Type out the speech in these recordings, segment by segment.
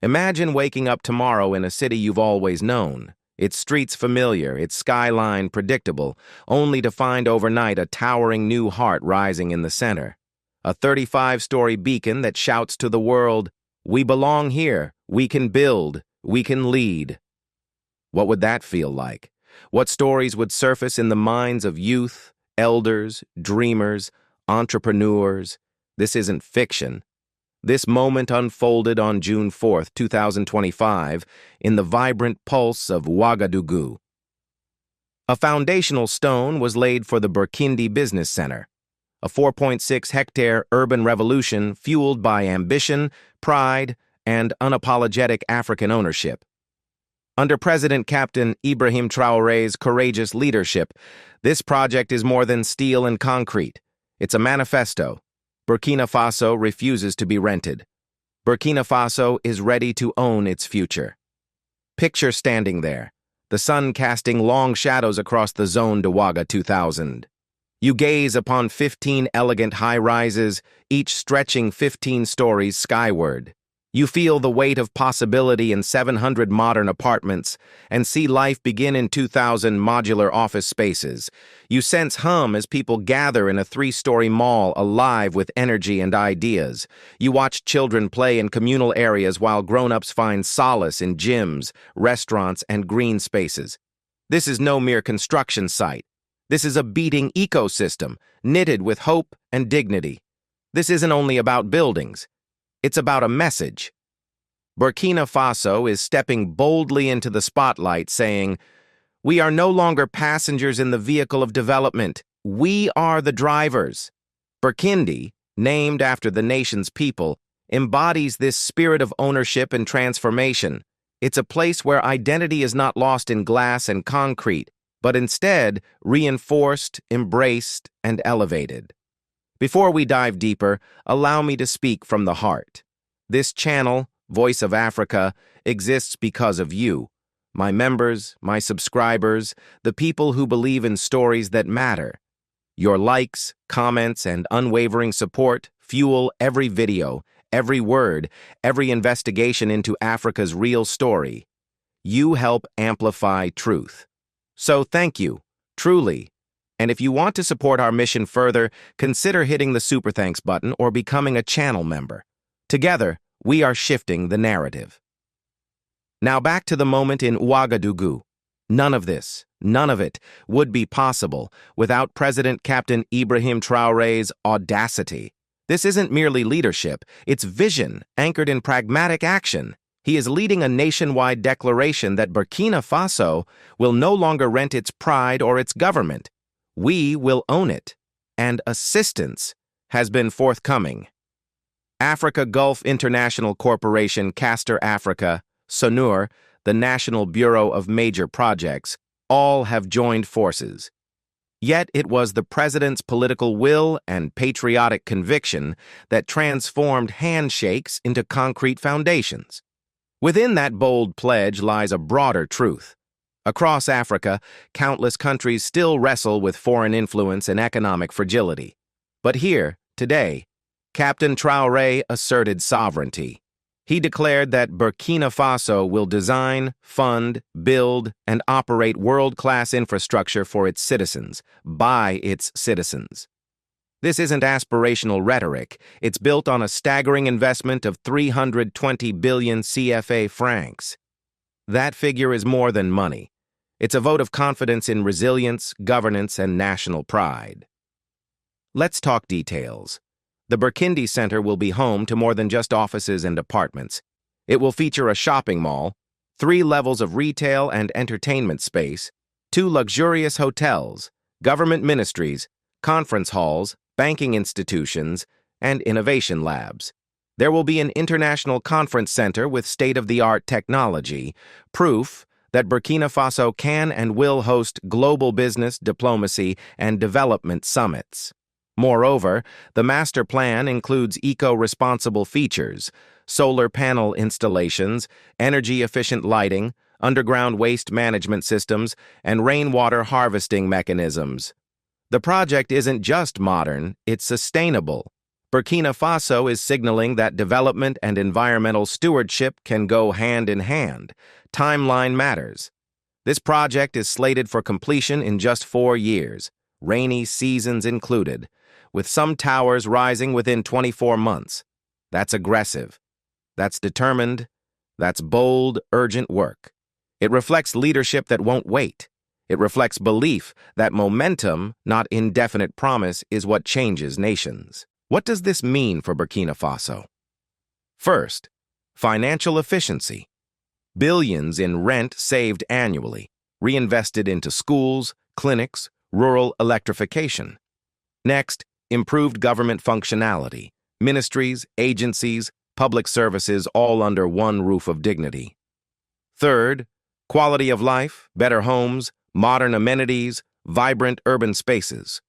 Imagine waking up tomorrow in a city you've always known. Its streets familiar, its skyline predictable, only to find overnight a towering new heart rising in the center. A 35-story beacon that shouts to the world, "We belong here, we can build, we can lead." What would that feel like? What stories would surface in the minds of youth, elders, dreamers, entrepreneurs? This isn't fiction. This moment unfolded on June 4, 2025, in the vibrant pulse of Ouagadougou. A foundational stone was laid for the Burkindi Business Center, a 4.6-hectare urban revolution fueled by ambition, pride, and unapologetic African ownership. Under President Captain Ibrahim Traoré's courageous leadership, this project is more than steel and concrete. It's a manifesto. Burkina Faso refuses to be rented. Burkina Faso is ready to own its future. Picture standing there, the sun casting long shadows across the zone de Ouaga 2000. You gaze upon 15 elegant high-rises, each stretching 15 stories skyward. You feel the weight of possibility in 700 modern apartments and see life begin in 2,000 modular office spaces. You sense hum as people gather in a 3-story mall alive with energy and ideas. You watch children play in communal areas while grown-ups find solace in gyms, restaurants, and green spaces. This is no mere construction site. This is a beating ecosystem, knitted with hope and dignity. This isn't only about buildings. It's about a message. Burkina Faso is stepping boldly into the spotlight, saying, "We are no longer passengers in the vehicle of development. We are the drivers." Burkindi, named after the nation's people, embodies this spirit of ownership and transformation. It's a place where identity is not lost in glass and concrete, but instead reinforced, embraced, and elevated. Before we dive deeper, allow me to speak from the heart. This channel, Voice of Africa, exists because of you, my members, my subscribers, the people who believe in stories that matter. Your likes, comments, and unwavering support fuel every video, every word, every investigation into Africa's real story. You help amplify truth. So thank you, truly. And if you want to support our mission further, consider hitting the Super Thanks button or becoming a channel member. Together, we are shifting the narrative. Now back to the moment in Ouagadougou. None of this, none of it, would be possible without President Captain Ibrahim Traoré's audacity. This isn't merely leadership, it's vision anchored in pragmatic action. He is leading a nationwide declaration that Burkina Faso will no longer rent its pride or its government. We will own it, and assistance has been forthcoming. Africa Gulf International Corporation, Castor Africa, SONUR, the National Bureau of Major Projects, all have joined forces. Yet it was the president's political will and patriotic conviction that transformed handshakes into concrete foundations. Within that bold pledge lies a broader truth. Across Africa, countless countries still wrestle with foreign influence and economic fragility. But here, today, Captain Traoré asserted sovereignty. He declared that Burkina Faso will design, fund, build, and operate world-class infrastructure for its citizens, by its citizens. This isn't aspirational rhetoric. It's built on a staggering investment of 320 billion CFA francs. That figure is more than money. It's a vote of confidence in resilience, governance, and national pride. Let's talk details. The Burkindi Center will be home to more than just offices and apartments. It will feature a shopping mall, 3 levels of retail and entertainment space, 2 luxurious hotels, government ministries, conference halls, banking institutions, and innovation labs. There will be an international conference center with state-of-the-art technology, proof that Burkina Faso can and will host global business, diplomacy, and development summits. Moreover, the master plan includes eco-responsible features, solar panel installations, energy-efficient lighting, underground waste management systems, and rainwater harvesting mechanisms. The project isn't just modern, it's sustainable. Burkina Faso is signaling that development and environmental stewardship can go hand in hand. Timeline matters. This project is slated for completion in just 4 years, rainy seasons included, with some towers rising within 24 months. That's aggressive. That's determined. That's bold, urgent work. It reflects leadership that won't wait. It reflects belief that momentum, not indefinite promise, is what changes nations. What does this mean for Burkina Faso? First, financial efficiency. Billions in rent saved annually, reinvested into schools, clinics, rural electrification. Next, improved government functionality. Ministries, agencies, public services all under one roof of dignity. Third, quality of life, better homes, modern amenities, vibrant urban spaces.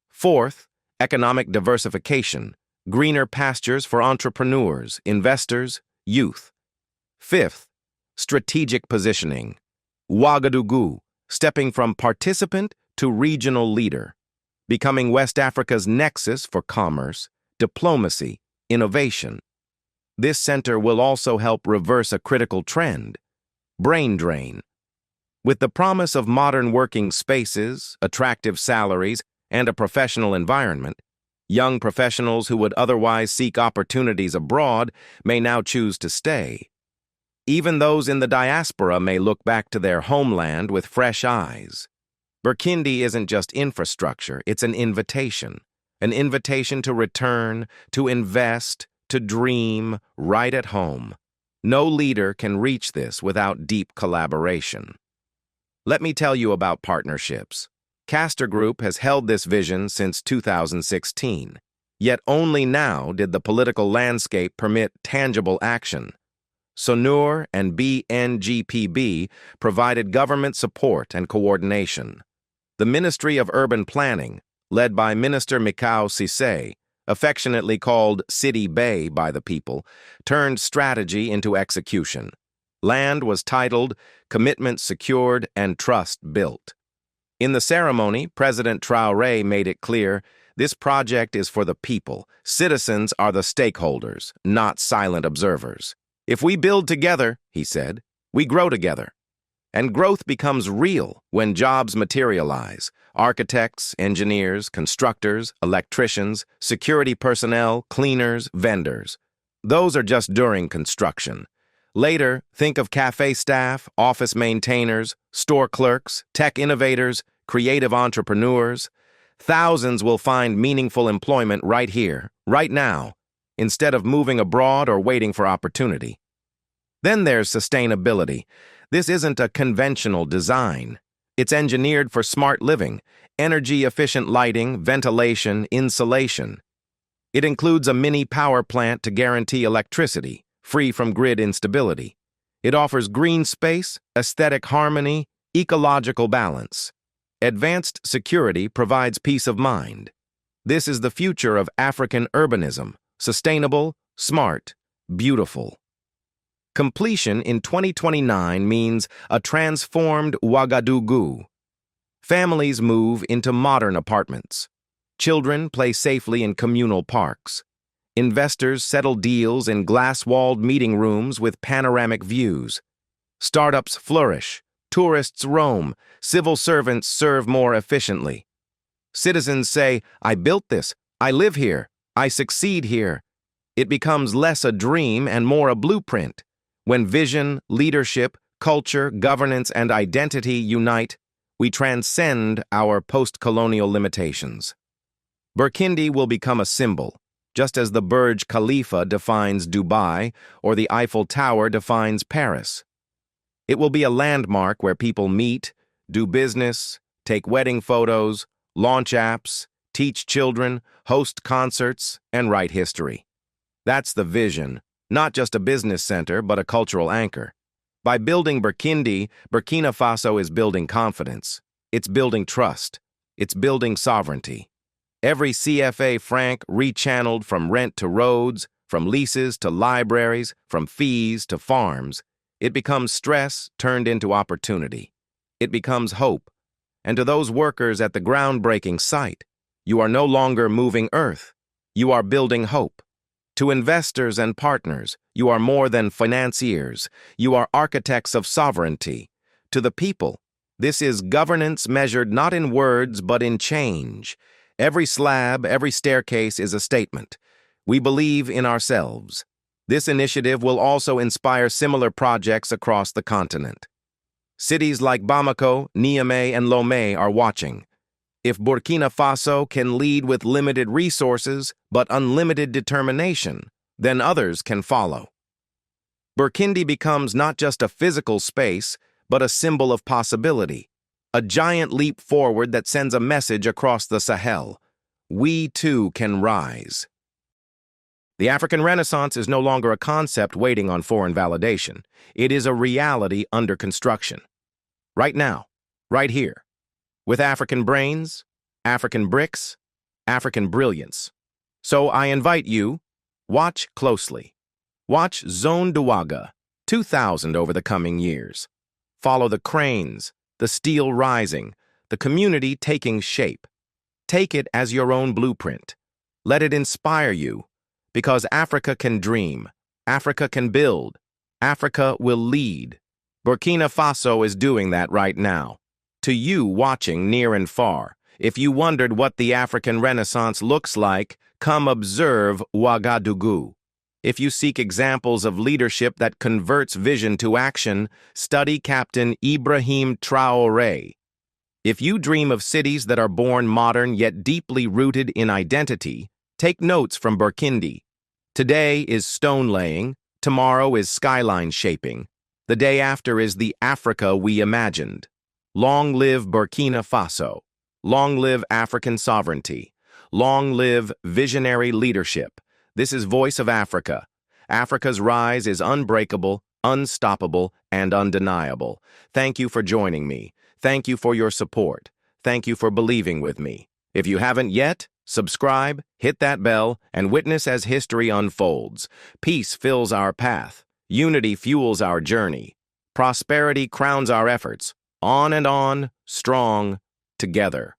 Fourth, economic diversification, greener pastures for entrepreneurs, investors, youth. Fifth, strategic positioning. Ouagadougou, stepping from participant to regional leader, becoming West Africa's nexus for commerce, diplomacy, innovation. This center will also help reverse a critical trend, brain drain. With the promise of modern working spaces, attractive salaries, and a professional environment, young professionals who would otherwise seek opportunities abroad may now choose to stay. Even those in the diaspora may look back to their homeland with fresh eyes. Burkindi isn't just infrastructure, it's an invitation to return, to invest, to dream right at home. No leader can reach this without deep collaboration. Let me tell you about partnerships. Castor Group has held this vision since 2016, yet only now did the political landscape permit tangible action. SONUR and BNGPB provided government support and coordination. The Ministry of Urban Planning, led by Minister Mikao Cisse, affectionately called City Bay by the people, turned strategy into execution. Land was titled, commitment secured, and trust built. In the ceremony, President Traoré made it clear, this project is for the people. Citizens are the stakeholders, not silent observers. If we build together, he said, we grow together. And growth becomes real when jobs materialize. Architects, engineers, constructors, electricians, security personnel, cleaners, vendors. Those are just during construction. Later, think of cafe staff, office maintainers, store clerks, tech innovators, creative entrepreneurs. Thousands will find meaningful employment right here, right now, instead of moving abroad or waiting for opportunity. Then there's sustainability. This isn't a conventional design. It's engineered for smart living, energy-efficient lighting, ventilation, insulation. It includes a mini power plant to guarantee electricity, free from grid instability. It offers green space, aesthetic harmony, ecological balance. Advanced security provides peace of mind. This is the future of African urbanism, sustainable, smart, beautiful. Completion in 2029 means a transformed Ouagadougou. Families move into modern apartments. Children play safely in communal parks. Investors settle deals in glass-walled meeting rooms with panoramic views. Startups flourish. Tourists roam. Civil servants serve more efficiently. Citizens say, I built this. I live here. I succeed here. It becomes less a dream and more a blueprint. When vision, leadership, culture, governance, and identity unite, we transcend our post-colonial limitations. Burkindi will become a symbol, just as the Burj Khalifa defines Dubai or the Eiffel Tower defines Paris. It will be a landmark where people meet, do business, take wedding photos, launch apps, teach children, host concerts, and write history. That's the vision, not just a business center, but a cultural anchor. By building Burkindi, Burkina Faso is building confidence. It's building trust. It's building sovereignty. Every CFA franc rechanneled from rent to roads, from leases to libraries, from fees to farms, it becomes stress turned into opportunity. It becomes hope. And to those workers at the groundbreaking site, you are no longer moving earth. you are building hope. To investors and partners, you are more than financiers. You are architects of sovereignty. To the people, this is governance measured not in words but in change. Every slab, every staircase is a statement. We believe in ourselves. This initiative will also inspire similar projects across the continent. Cities like Bamako, Niamey, and Lomé are watching. If Burkina Faso can lead with limited resources but unlimited determination, then others can follow. Burkindi becomes not just a physical space, but a symbol of possibility, a giant leap forward that sends a message across the Sahel. We too can rise. The African Renaissance is no longer a concept waiting on foreign validation. It is a reality under construction. Right now, right here. With African brains, African bricks, African brilliance. So I invite you, watch closely. Watch Zone Douaga, 2000 over the coming years. Follow the cranes, the steel rising, the community taking shape. Take it as your own blueprint. Let it inspire you, because Africa can dream, Africa can build, Africa will lead. Burkina Faso is doing that right now. To you watching near and far, if you wondered what the African Renaissance looks like, come observe Ouagadougou. If you seek examples of leadership that converts vision to action, study Captain Ibrahim Traoré. If you dream of cities that are born modern yet deeply rooted in identity, take notes from Burkindi. Today is stone laying, tomorrow is skyline shaping, the day after is the Africa we imagined. Long live Burkina Faso. Long live African sovereignty. Long live visionary leadership. This is Voice of Africa. Africa's rise is unbreakable, unstoppable, and undeniable. Thank you for joining me. Thank you for your support. Thank you for believing with me. If you haven't yet, subscribe, hit that bell, and witness as history unfolds. Peace fills our path. Unity fuels our journey. Prosperity crowns our efforts. On and on, strong, together.